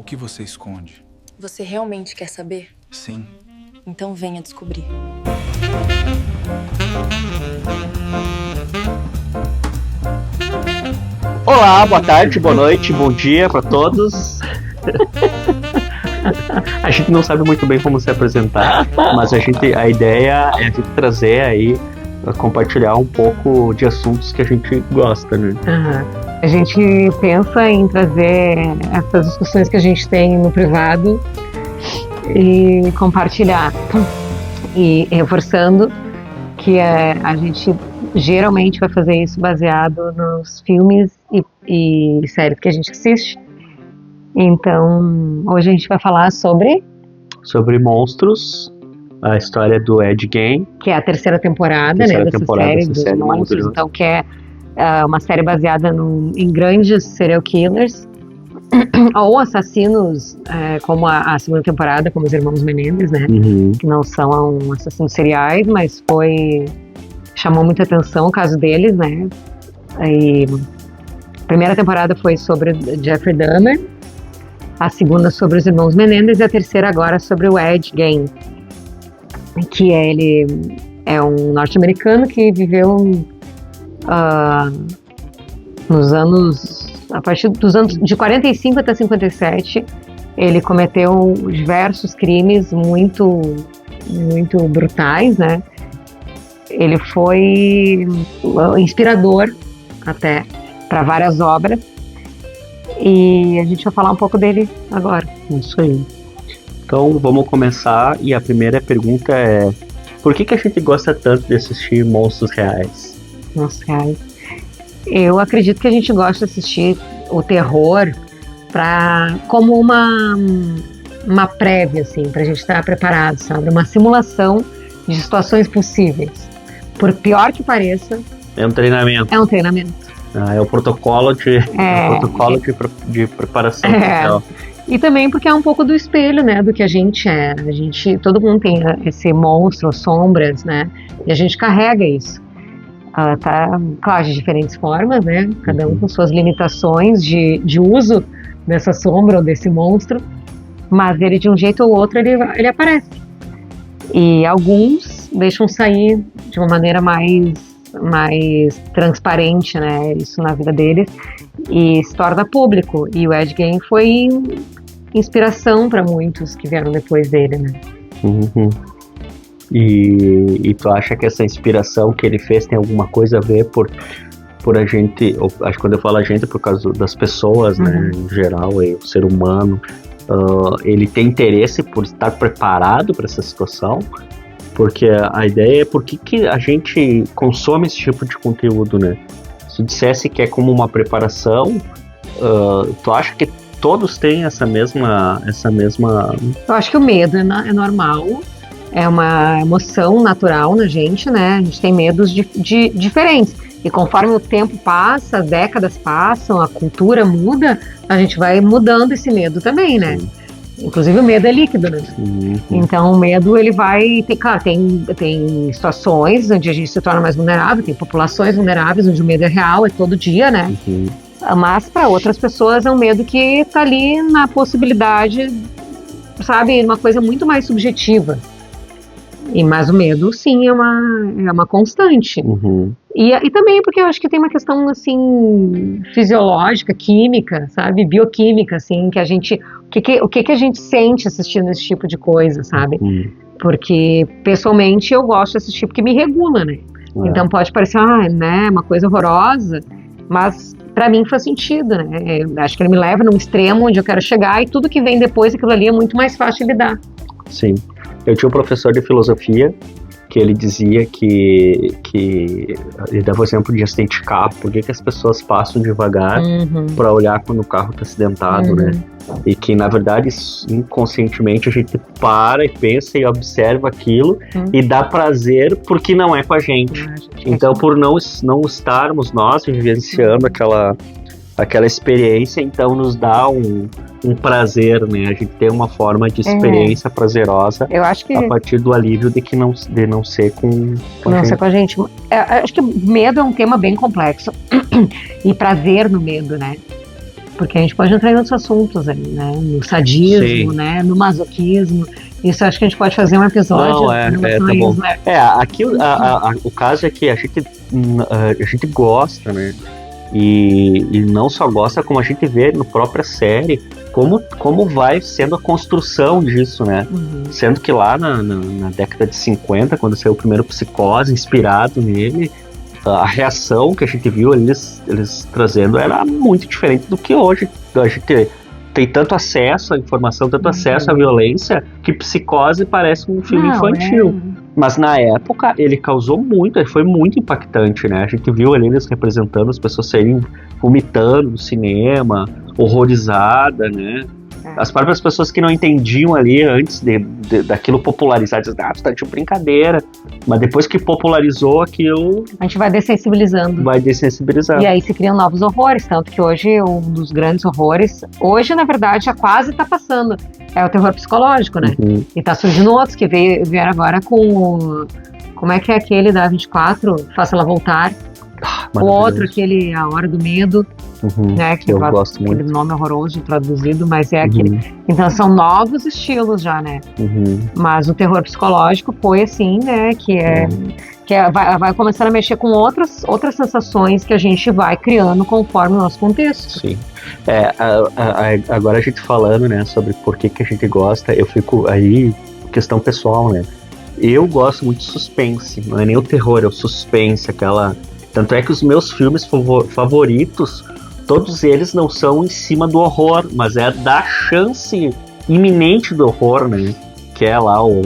que você esconde? Você realmente quer saber? Sim. Então venha descobrir. Olá, boa tarde, boa noite, bom dia para todos. A gente não sabe muito bem como se apresentar, mas a ideia é a gente trazer aí, compartilhar um pouco de assuntos que a gente gosta, né? A gente pensa em trazer essas discussões que a gente tem no privado e compartilhar. E reforçando que a gente geralmente vai fazer isso baseado nos filmes e séries que a gente assiste. Então, hoje a gente vai falar sobre Monstros, a história do Ed Gein. Que é a terceira temporada, dessa série dos monstros. Então, que é uma série baseada em grandes serial killers ou assassinos, como a segunda temporada, como os irmãos Menendez, né? Uhum. Que não são assassinos seriais, mas chamou muita atenção o caso deles, né? E a primeira temporada foi sobre Jeffrey Dahmer, a segunda sobre os irmãos Menendez e a terceira agora sobre o Ed Gein, que ele é um norte-americano que viveu a partir dos anos de 45 até 57, ele cometeu diversos crimes muito, muito brutais, né? Ele foi inspirador até para várias obras e a gente vai falar um pouco dele agora. Isso aí. Então vamos começar e a primeira pergunta é: por que a gente gosta tanto de assistir monstros reais? Monstros reais. Eu acredito que a gente gosta de assistir o terror como uma prévia, assim, pra gente estar preparado, sabe? Uma simulação de situações possíveis. Por pior que pareça, é um treinamento. É um treinamento. É o protocolo de preparação social. E também porque é um pouco do espelho, né, do que a gente é. Todo mundo tem esse monstro, sombras, né? E a gente carrega isso. Tá, claro, de diferentes formas, né? Cada um com suas limitações de uso dessa sombra ou desse monstro, mas ele de um jeito ou outro ele aparece. E alguns deixam sair de uma maneira mais transparente, né? Isso na vida deles e se torna público. E o Ed Gein foi inspiração para muitos que vieram depois dele, né? Uhum. E tu acha que essa inspiração que ele fez tem alguma coisa a ver por a gente, acho que quando eu falo a gente é por causa das pessoas, né, em geral, o ser humano, ele tem interesse por estar preparado para essa situação? Porque a ideia é por que a gente consome esse tipo de conteúdo, né? Se tu dissesse que é como uma preparação, tu acha que todos têm essa mesma... Eu acho que o medo é normal. É uma emoção natural na gente, né? A gente tem medos diferentes. E conforme o tempo passa, as décadas passam, a cultura muda, a gente vai mudando esse medo também, né? Sim. Inclusive o medo é líquido, né? Uhum. Então o medo, ele vai... Claro, tem situações onde a gente se torna mais vulnerável, tem populações vulneráveis onde o medo é real, é todo dia, né? Uhum. Mas para outras pessoas é um medo que está ali na possibilidade, sabe? Uma coisa muito mais subjetiva. Mas o medo, sim, é uma constante. Uhum. E também porque eu acho que tem uma questão, assim, fisiológica, química, sabe? Bioquímica, assim, que a gente... O que a gente sente assistindo esse tipo de coisa, sabe? Uhum. Porque, pessoalmente, eu gosto de assistir porque me regula, né? Então pode parecer, né, uma coisa horrorosa, mas pra mim faz sentido, né? Eu acho que ele me leva num extremo onde eu quero chegar e tudo que vem depois, aquilo ali é muito mais fácil de lidar. Sim. Eu tinha um professor de filosofia que ele dizia que ele dava o exemplo de acidente de carro, por que as pessoas passam devagar para olhar quando o carro está acidentado, né? E que, na verdade, inconscientemente a gente para e pensa e observa aquilo e dá prazer porque não é com a gente. Então, por não estarmos nós vivenciando aquela experiência, então nos dá um prazer, né? A gente tem uma forma de experiência prazerosa, eu acho que, a partir do alívio de não ser com a gente. Acho que medo é um tema bem complexo e prazer no medo, né? Porque a gente pode entrar em outros assuntos ali, né? No sadismo, Sim. né? No masoquismo. Isso eu acho que a gente pode fazer um episódio. Não, é, em relação tá a bom. isso, né? Aqui o caso é que a gente gosta, né? E não só gosta, como a gente vê na própria série, como vai sendo a construção disso, né? Sendo que lá na década de 50, quando saiu o primeiro Psicose, inspirado nele, a reação que a gente viu eles trazendo era muito diferente do que hoje. A gente tem tanto acesso à informação, tanto acesso à violência, que Psicose parece um filme infantil. Mas na época ele causou muito, ele foi muito impactante, né? A gente viu ali eles representando as pessoas saírem vomitando no cinema, horrorizada, né? As próprias pessoas que não entendiam ali antes daquilo popularizar, dizem, você tá de brincadeira. Mas depois que popularizou aquilo... A gente vai dessensibilizando. E aí se criam novos horrores, tanto que hoje um dos grandes horrores, hoje na verdade já quase tá passando, é o terror psicológico, né? E tá surgindo outros que vieram agora com... Como é que é aquele da 24? Faça Ela Voltar. O outro, aquele A Hora do Medo, né? Que eu gosto muito. Aquele nome horroroso traduzido, mas é aquele. Então são novos estilos já, né? Mas o terror psicológico foi assim, né? Vai começar a mexer com outras sensações que a gente vai criando conforme o nosso contexto. Sim. Agora a gente falando, né, sobre por que a gente gosta, eu fico aí, questão pessoal, né? Eu gosto muito de suspense, não é nem o terror, é o suspense, aquela... Tanto é que os meus filmes favoritos, todos eles não são em cima do horror, mas é da chance iminente do horror, né? Que é lá o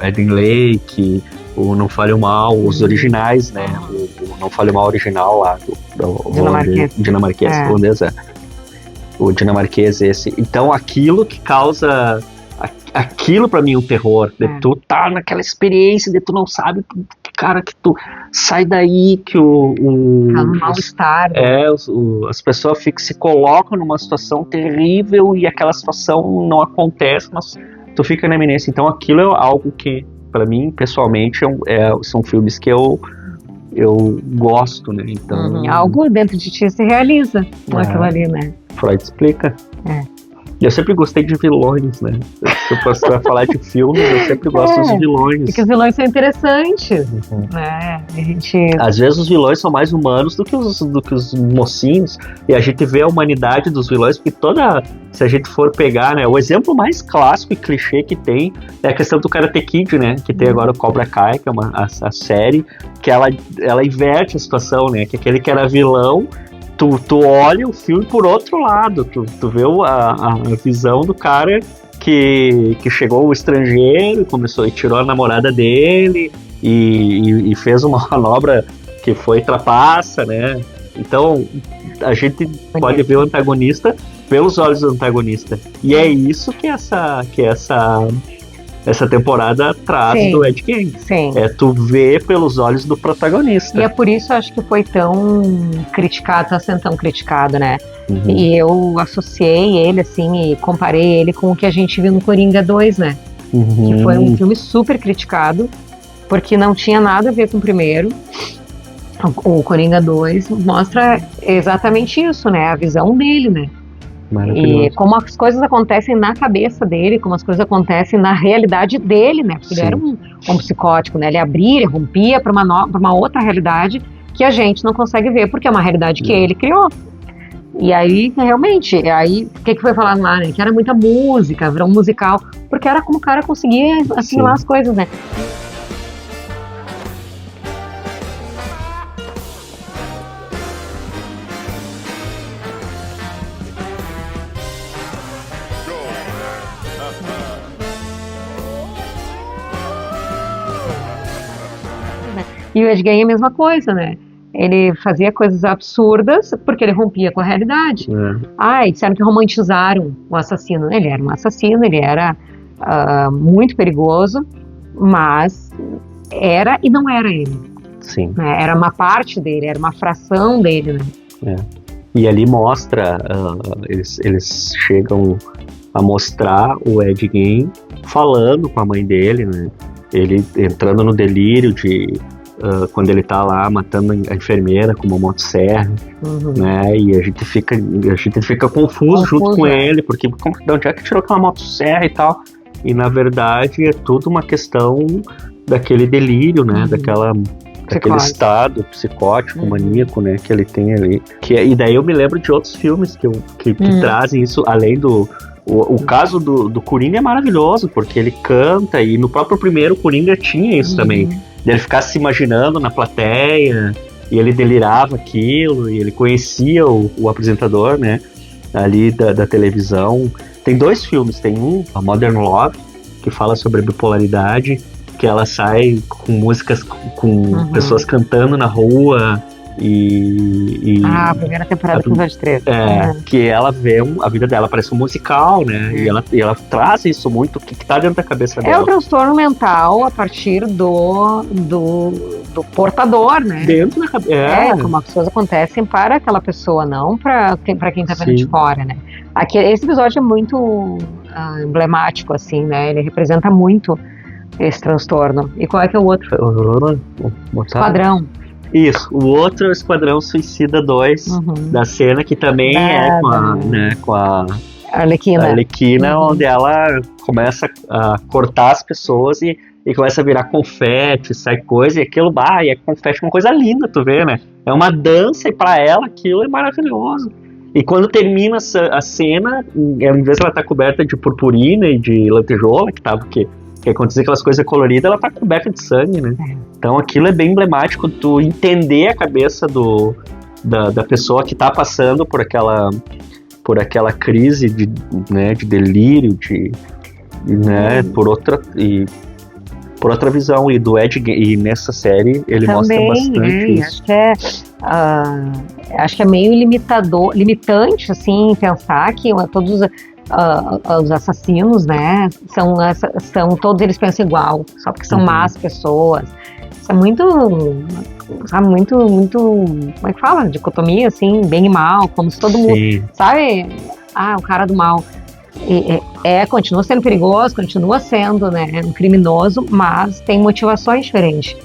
Eden Lake, o Não Fale o Mal, os originais, né? O Não Fale o Mal original lá, dinamarquês, holandês, o dinamarquês esse. Então aquilo que causa... Aquilo pra mim é um terror, de tu tá naquela experiência, de tu não sabe, cara, que tu sai daí, que mal-estar. As pessoas se colocam numa situação terrível e aquela situação não acontece, mas tu fica na eminência. Então aquilo é algo que, pra mim, pessoalmente, são filmes que eu gosto, né? Então, algo dentro de ti se realiza com aquilo ali, né? Freud explica. E eu sempre gostei de vilões, né? Se eu fosse falar de filmes, eu sempre gosto dos vilões. Porque os vilões são interessantes, né? Às vezes os vilões são mais humanos do que os mocinhos, e a gente vê a humanidade dos vilões, porque se a gente for pegar, né, o exemplo mais clássico e clichê que tem é a questão do Karate Kid, né? Que tem agora o Cobra Kai, que é a série, que ela inverte a situação, né? Que aquele que era vilão, tu olha o filme por outro lado, tu vê a visão do cara que chegou o estrangeiro, começou e tirou a namorada dele e fez uma manobra que foi trapaça, né? Então a gente pode ver o antagonista pelos olhos do antagonista, e é isso que essa temporada traz do Ed Gein. É tu ver pelos olhos do protagonista. E é por isso acho que foi tão criticado, tá sendo tão criticado, né? E eu associei ele, assim, e comparei ele com o que a gente viu no Coringa 2, né? Que foi um filme super criticado, porque não tinha nada a ver com o primeiro. O Coringa 2 mostra exatamente isso, né? A visão dele, né? E como as coisas acontecem na cabeça dele, como as coisas acontecem na realidade dele, né? Porque ele era um psicótico, né? Ele abria, ele rompia para uma outra realidade que a gente não consegue ver, porque é uma realidade que ele criou. E aí, realmente, o que foi falado lá, né? Que era muita música, virou um musical, porque era como o cara conseguia assimilar as coisas, né? E o Ed Gein é a mesma coisa, né? Ele fazia coisas absurdas porque ele rompia com a realidade. E disseram que romantizaram o assassino. Ele era um assassino, ele era muito perigoso, mas era e não era ele. Sim. Né? Era uma parte dele, era uma fração dele, né? E ali mostra, eles chegam a mostrar o Ed Gein falando com a mãe dele, né? Ele entrando no delírio quando ele tá lá matando a enfermeira com uma motosserra, né? E a gente fica confuso junto com ele, porque de onde é que tirou aquela motosserra e tal? E na verdade é tudo uma questão daquele delírio, né? Daquele estado psicótico, maníaco, né? Que ele tem ali. E daí eu me lembro de outros filmes que trazem isso, além do... O caso do Coringa é maravilhoso, porque ele canta, e no próprio primeiro Coringa tinha isso também. Ele ficar se imaginando na plateia, e ele delirava aquilo, e ele conhecia o apresentador, né? Ali da televisão. Tem 2 filmes, tem um, a Modern Love, que fala sobre a bipolaridade, que ela sai com músicas com pessoas cantando na rua a primeira temporada do episódio 3. Que ela vê a vida dela parece um musical, né? E ela traz isso muito, o que tá dentro da cabeça dela. É o transtorno mental a partir do portador, né? Dentro da cabeça. Como as coisas acontecem para aquela pessoa, não para quem tá vendo de fora, né? Esse episódio é muito emblemático, assim, né? Ele representa muito esse transtorno. E qual é que é o outro? Esquadrão. Isso, o outro é o Esquadrão Suicida 2, da cena que também com a Arlequina, onde ela começa a cortar as pessoas e começa a virar confete, sai coisa, e aquilo, e é confete, uma coisa linda, tu vê, né? É uma dança, e pra ela aquilo é maravilhoso. E quando termina a cena, em vez de ela estar coberta de purpurina e de lantejola, que acontecia aquelas coisas coloridas, ela tá coberta de sangue, né? Então aquilo é bem emblemático, tu entender a cabeça da pessoa que tá passando por aquela crise de delírio, por outra visão. E do Ed, e nessa série ele mostra bastante isso. Acho que é meio limitante, assim, pensar que todos os assassinos, né, são todos, eles pensam igual, só porque são más pessoas. Isso é muito, como é que fala? Dicotomia, assim, bem e mal, como se todo mundo, sabe? O cara do mal continua sendo perigoso, continua sendo, né, um criminoso, mas tem motivações diferentes.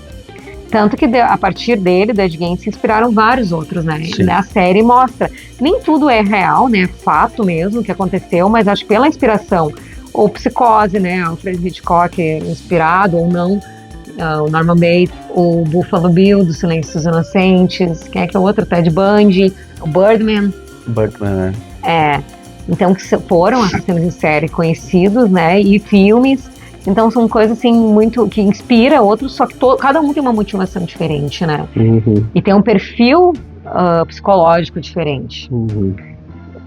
Tanto que a partir dele, do Ed Gein, se inspiraram vários outros, né? E a série mostra. Nem tudo é real, né? Fato mesmo que aconteceu, mas acho que pela inspiração, ou Psicose, né? Alfred Hitchcock inspirado ou não, o Norman Bates, o Buffalo Bill, do Silêncio dos Inocentes, quem é que é o outro? Ted Bundy, o Birdman. Então que foram assassinos em série conhecidos, né? E filmes. Então são coisas assim muito que inspira outros, só que cada um tem uma motivação diferente, né? E tem um perfil psicológico diferente.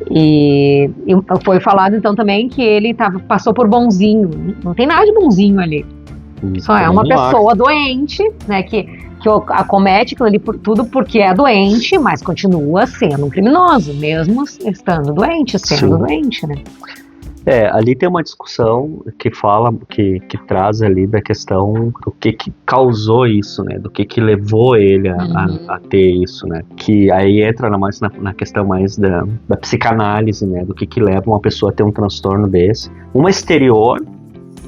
E foi falado então também que ele passou por bonzinho. Não tem nada de bonzinho ali. Só é uma pessoa doente, né? Que acomete aquilo ali tudo porque é doente, mas continua sendo um criminoso, mesmo estando doente, doente, né? Ali tem uma discussão que fala, que traz ali da questão do que causou isso, né? Do que levou ele a ter isso, né? Que aí entra mais na questão mais da psicanálise, né? Do que leva uma pessoa a ter um transtorno desse. Uma exterior,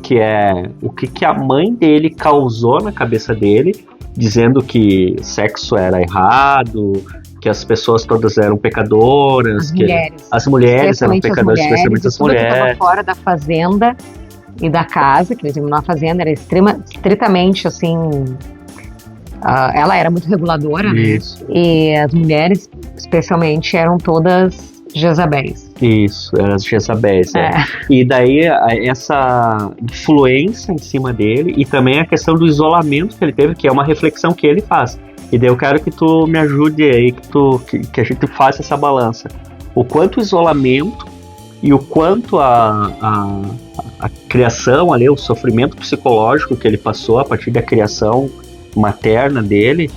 que é o que a mãe dele causou na cabeça dele, dizendo que sexo era errado, que as pessoas todas eram pecadoras, as mulheres eram pecadoras, especialmente as mulheres. Tudo que estava fora da fazenda e da casa, que eles viviam na fazenda, era estritamente assim. Ela era muito reguladora, isso, né? E as mulheres, especialmente, eram todas Jezabéis. Isso, as Jezabéis. E daí essa influência em cima dele, e também a questão do isolamento que ele teve, que é uma reflexão que ele faz. E daí eu quero que tu me ajude aí, que a gente faça essa balança. O quanto o isolamento e o quanto a criação ali, o sofrimento psicológico que ele passou a partir da criação materna dele,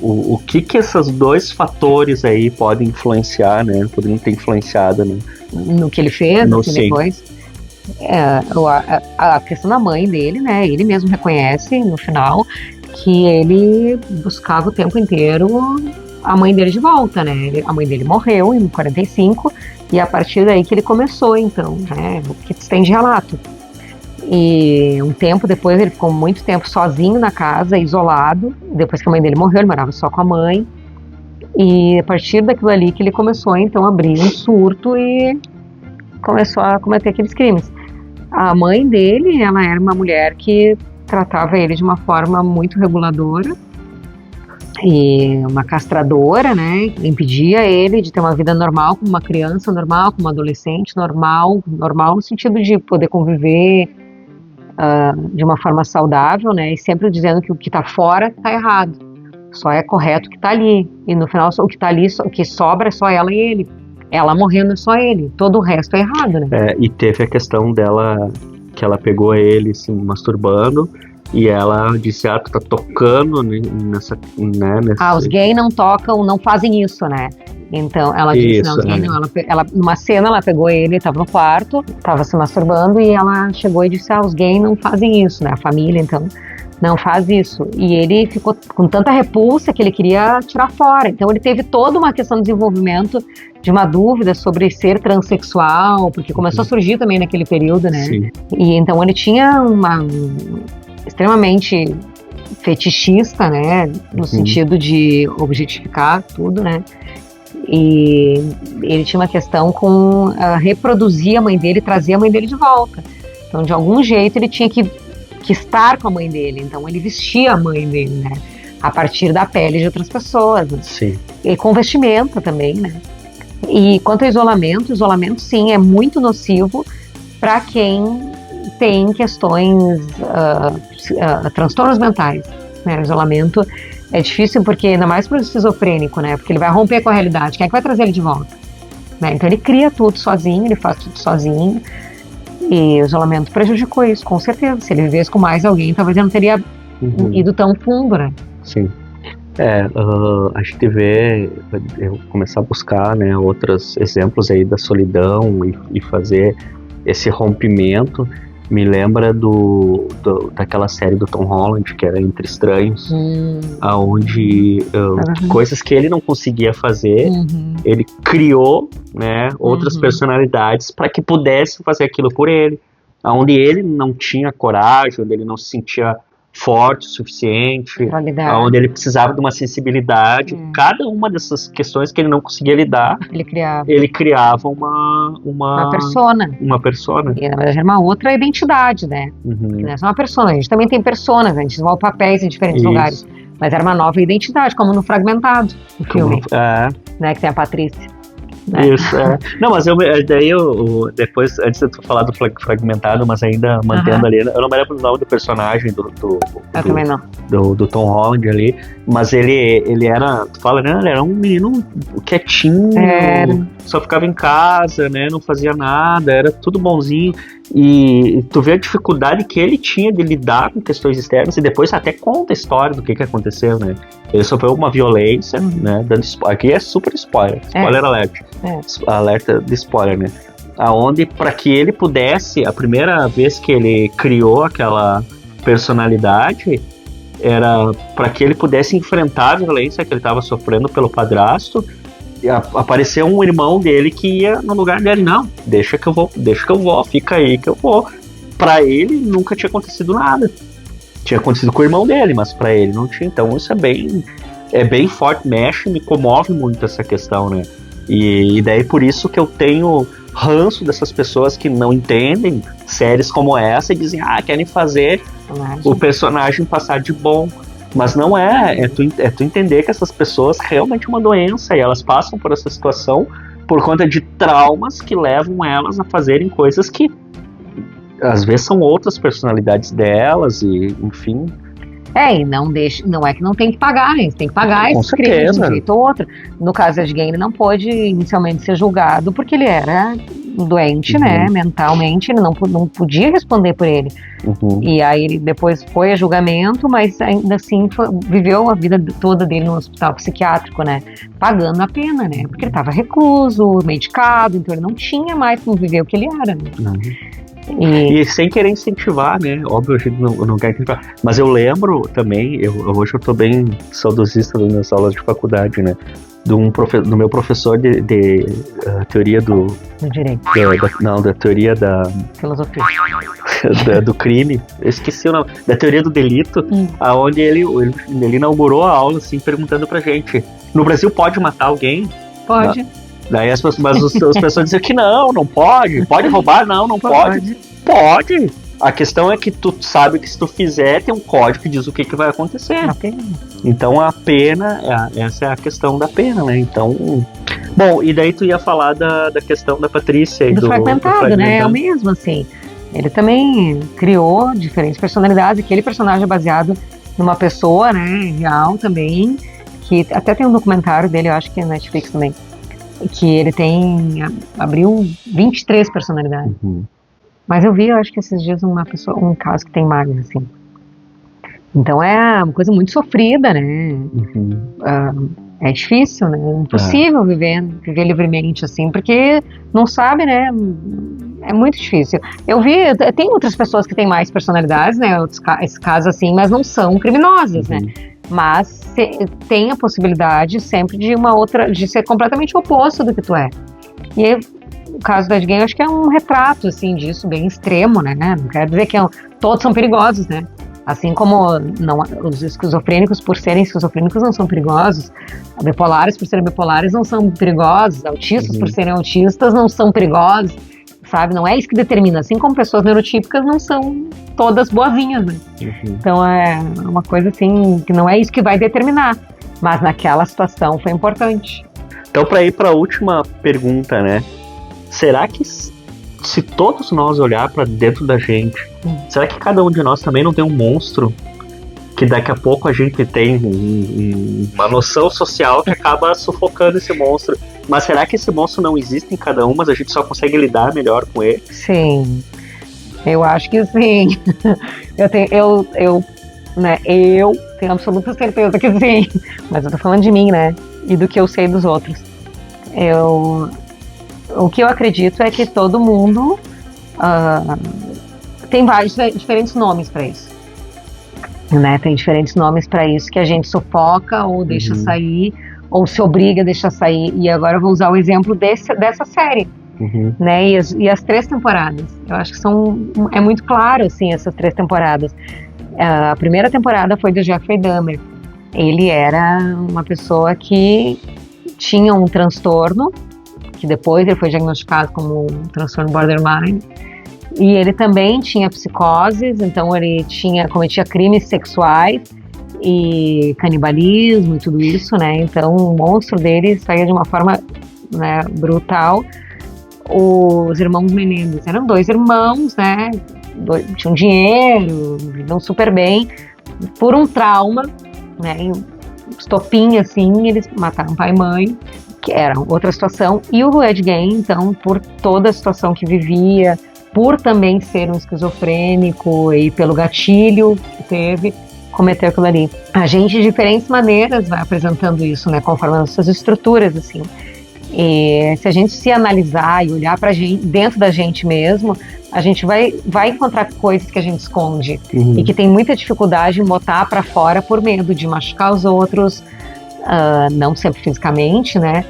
o que esses dois fatores aí podem influenciar, né? Poderiam ter influenciado, né? No que ele fez, depois. A questão da mãe dele, né? Ele mesmo reconhece no final que ele buscava o tempo inteiro a mãe dele de volta, né? A mãe dele morreu em 45 e a partir daí que ele começou, então, né? O que tem de relato. E um tempo depois ele ficou muito tempo sozinho na casa, isolado. Depois que a mãe dele morreu, ele morava só com a mãe. E a partir daquilo ali que ele começou então a abrir um surto e começou a cometer aqueles crimes. A mãe dele, ela era uma mulher que tratava ele de uma forma muito reguladora e uma castradora, né? Impedia ele de ter uma vida normal como uma criança normal, como um adolescente normal no sentido de poder conviver de uma forma saudável, né? E sempre dizendo que o que está fora está errado, só é correto o que está ali. E no final o que está ali, o que sobra é só ela e ele. Ela morrendo é só ele, todo o resto é errado, né? E teve a questão dela, que ela pegou ele, assim, masturbando, e ela disse, tu tá tocando nessa, né, nesse... os gays não tocam, não fazem isso, né? Então, ela disse, não, os gays não, ela, numa cena, ela pegou ele, tava no quarto, tava se masturbando, e ela chegou e disse, os gays não fazem isso, né? A família, então, não faz isso. E ele ficou com tanta repulsa que ele queria tirar fora. Então, ele teve toda uma questão de desenvolvimento de uma dúvida sobre ser transexual, porque começou a surgir também naquele período, né? Sim. E então ele tinha uma extremamente fetichista, né? No sentido de objetificar tudo, né? E ele tinha uma questão com reproduzir a mãe dele, trazer a mãe dele de volta. Então, de algum jeito, ele tinha que estar com a mãe dele. Então, ele vestia a mãe dele, né? A partir da pele de outras pessoas. Né? Sim. E com vestimenta também, né? E quanto ao isolamento, sim, é muito nocivo para quem tem questões, transtornos mentais. Né? O isolamento é difícil porque, ainda mais para o esquizofrênico, né? Porque ele vai romper com a realidade. Quem é que vai trazer ele de volta? Né? Então ele cria tudo sozinho, ele faz tudo sozinho. E o isolamento prejudicou isso, com certeza. Se ele vivesse com mais alguém, talvez ele não teria ido tão fundo, né? Sim. A gente vê, eu começar a buscar, né, outros exemplos aí da solidão e fazer esse rompimento. Me lembra daquela série do Tom Holland, que era Entre Estranhos, onde coisas que ele não conseguia fazer, ele criou, né, outras personalidades para que pudessem fazer aquilo por ele. Onde ele não tinha coragem, onde ele não se sentia forte o suficiente, onde ele precisava de uma sensibilidade, cada uma dessas questões que ele não conseguia lidar, ele criava uma persona. E na verdade era uma outra identidade, né? Não é só uma persona, a gente também tem personas, a gente desenvolve papéis em diferentes lugares, mas era uma nova identidade, como no Fragmentado, o filme, né, que tem a Patrícia. Isso, Não, mas depois, antes de tu falar do Fragmentado, mas ainda mantendo ali, eu não me lembro o nome do personagem do Tom Holland ali, mas ele era, tu fala, né, ele era um menino quietinho, só ficava em casa, né, não fazia nada, era tudo bonzinho, e tu vê a dificuldade que ele tinha de lidar com questões externas, e depois até conta a história do que aconteceu, né. Ele sofreu uma violência, né, aqui é super spoiler alert, alerta de spoiler, né, aonde para que ele pudesse, a primeira vez que ele criou aquela personalidade, era para que ele pudesse enfrentar a violência que ele estava sofrendo pelo padrasto. Apareceu um irmão dele que ia no lugar dele, não, deixa que eu vou, fica aí que eu vou. Pra ele nunca tinha acontecido nada. Tinha acontecido com o irmão dele, mas pra ele não tinha. Então isso é bem forte, me comove muito essa questão, né? E daí por isso que eu tenho ranço dessas pessoas que não entendem séries como essa e dizem, querem fazer o personagem passar de bom. Mas não é tu entender que essas pessoas realmente é uma doença e elas passam por essa situação por conta de traumas que levam elas a fazerem coisas que às vezes são outras personalidades delas e enfim. E não é que não tem que pagar, né? Tem que pagar esses crimes de um jeito ou outro. No caso de Gay, ele não pôde inicialmente ser julgado porque ele era doente, né? Mentalmente, ele não podia responder por ele. E aí ele depois foi a julgamento, mas ainda assim viveu a vida toda dele no hospital psiquiátrico, né? Pagando a pena, né? Porque ele estava recluso, medicado, então ele não tinha mais como viver o que ele era, né? E sem querer incentivar, né? Óbvio, a gente não quer incentivar. Mas eu lembro também, hoje eu tô bem saudosista das minhas aulas de faculdade, né? Do meu professor de teoria do direito. Da teoria da filosofia. do crime, eu esqueci o nome, da teoria do delito, aonde ele inaugurou a aula assim, perguntando pra gente, no Brasil pode matar alguém? Pode. Daí as pessoas diziam que não pode roubar? Não pode. Pode. A questão é que tu sabe que se tu fizer, tem um código que diz o que vai acontecer. Então a pena, essa é a questão da pena, né? Então, bom, e daí tu ia falar da questão da Patrícia e do fragmentado, né? É o mesmo, assim. Ele também criou diferentes personalidades. Aquele personagem é baseado numa pessoa, né, real também, que até tem um documentário dele, eu acho que é na Netflix também, que ele abriu 23 personalidades. Mas eu acho que esses dias um caso que tem mais, assim. Então é uma coisa muito sofrida, né? É difícil, né? É impossível viver livremente, assim, porque não sabe, né? É muito difícil. Tem outras pessoas que têm mais personalidades, né? Esses casos assim, mas não são criminosas, né? Mas tem a possibilidade sempre de ser completamente oposto do que tu é. E aí, o caso da Ed Gein, eu acho que é um retrato, assim, disso, bem extremo, né? Não quero dizer que todos são perigosos, né? Assim como os esquizofrênicos, por serem esquizofrênicos, não são perigosos. Bipolares, por serem bipolares, não são perigosos. Autistas, por serem autistas, não são perigosos. Sabe? Não é isso que determina. Assim como pessoas neurotípicas não são todas boazinhas, né? Então é uma coisa, assim, que não é isso que vai determinar. Mas naquela situação foi importante. Então, para ir para a última pergunta, né? Será que se todos nós olhar para dentro da gente, será que cada um de nós também não tem um monstro que daqui a pouco a gente tem uma noção social que acaba sufocando esse monstro? Mas será que esse monstro não existe em cada um, mas a gente só consegue lidar melhor com ele? Sim, eu acho que sim. Eu tenho absoluta certeza que sim. Mas eu tô falando de mim, né? E do que eu sei dos outros. O que eu acredito é que todo mundo tem vários diferentes nomes para isso, né? Tem diferentes nomes para isso que a gente sufoca ou deixa sair, ou se obriga a deixar sair. E agora eu vou usar o exemplo dessa série, né? E as 3 temporadas. Eu acho que é muito claro, assim, essas 3 temporadas. A primeira temporada foi do Jeffrey Dahmer. Ele era uma pessoa que tinha um transtorno, que depois ele foi diagnosticado como um transtorno borderline, e ele também tinha psicoses, então ele cometia crimes sexuais e canibalismo e tudo isso, né? Então o monstro dele saía de uma forma, né, brutal. Os irmãos Menendez eram 2 irmãos, né? Tinham dinheiro, viviam super bem. Por um trauma, né? Estopim, assim, eles mataram pai e mãe, que era outra situação. E o Ed Gein, então, por toda a situação que vivia, por também ser um esquizofrênico e pelo gatilho que teve, cometeu aquilo ali. A gente, de diferentes maneiras, vai apresentando isso, né, conforme as nossas estruturas, assim. E se a gente se analisar e olhar pra gente, dentro da gente mesmo, a gente vai encontrar coisas que a gente esconde e que tem muita dificuldade em botar pra fora por medo de machucar os outros, não sempre fisicamente, né,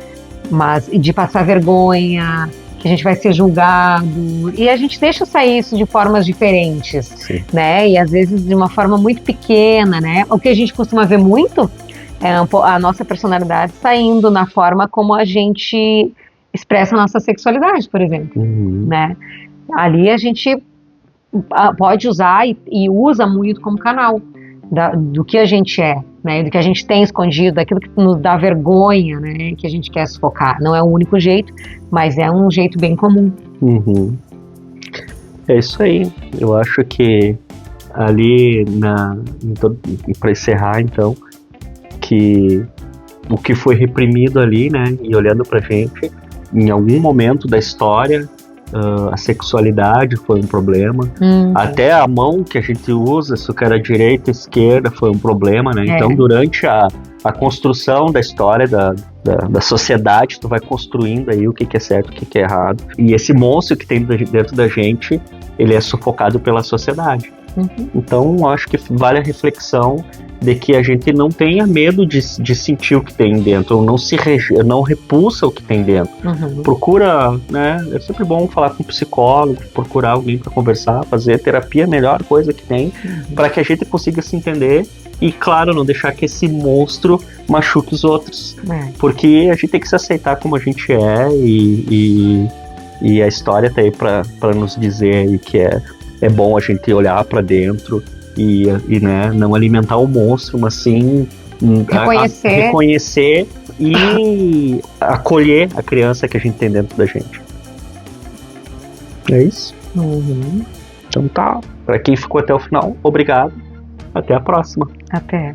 mas de passar vergonha, que a gente vai ser julgado, e a gente deixa sair isso de formas diferentes, né, e às vezes de uma forma muito pequena, né. O que a gente costuma ver muito é a nossa personalidade saindo na forma como a gente expressa a nossa sexualidade, por exemplo, né. Ali a gente pode usar e usa muito como canal do que a gente é, né, do que a gente tem escondido, daquilo que nos dá vergonha, né, que a gente quer sufocar. Não é o único jeito, mas é um jeito bem comum. É isso aí. Eu acho que ali, para encerrar, então, que o que foi reprimido ali, né, e olhando pra gente, em algum momento da história, a sexualidade foi um problema, até a mão que a gente usa, se o cara é direita ou esquerda, foi um problema, né? Então, durante a construção da história da sociedade, tu vai construindo aí o que é certo, o que é errado, e esse monstro que tem dentro da gente, ele é sufocado pela sociedade. Então, acho que vale a reflexão de que a gente não tenha medo de sentir o que tem dentro, ou não repulsa o que tem dentro. Procura, né? É sempre bom falar com um psicólogo, procurar alguém para conversar, fazer terapia, é a melhor coisa que tem, para que a gente consiga se entender e, claro, não deixar que esse monstro machuque os outros. Porque a gente tem que se aceitar como a gente é e a história tá aí para nos dizer aí que é bom a gente olhar para dentro e né, não alimentar o monstro, mas sim reconhecer e acolher a criança que a gente tem dentro da gente. É isso. Então tá, para quem ficou até o final, obrigado, até a próxima. Até.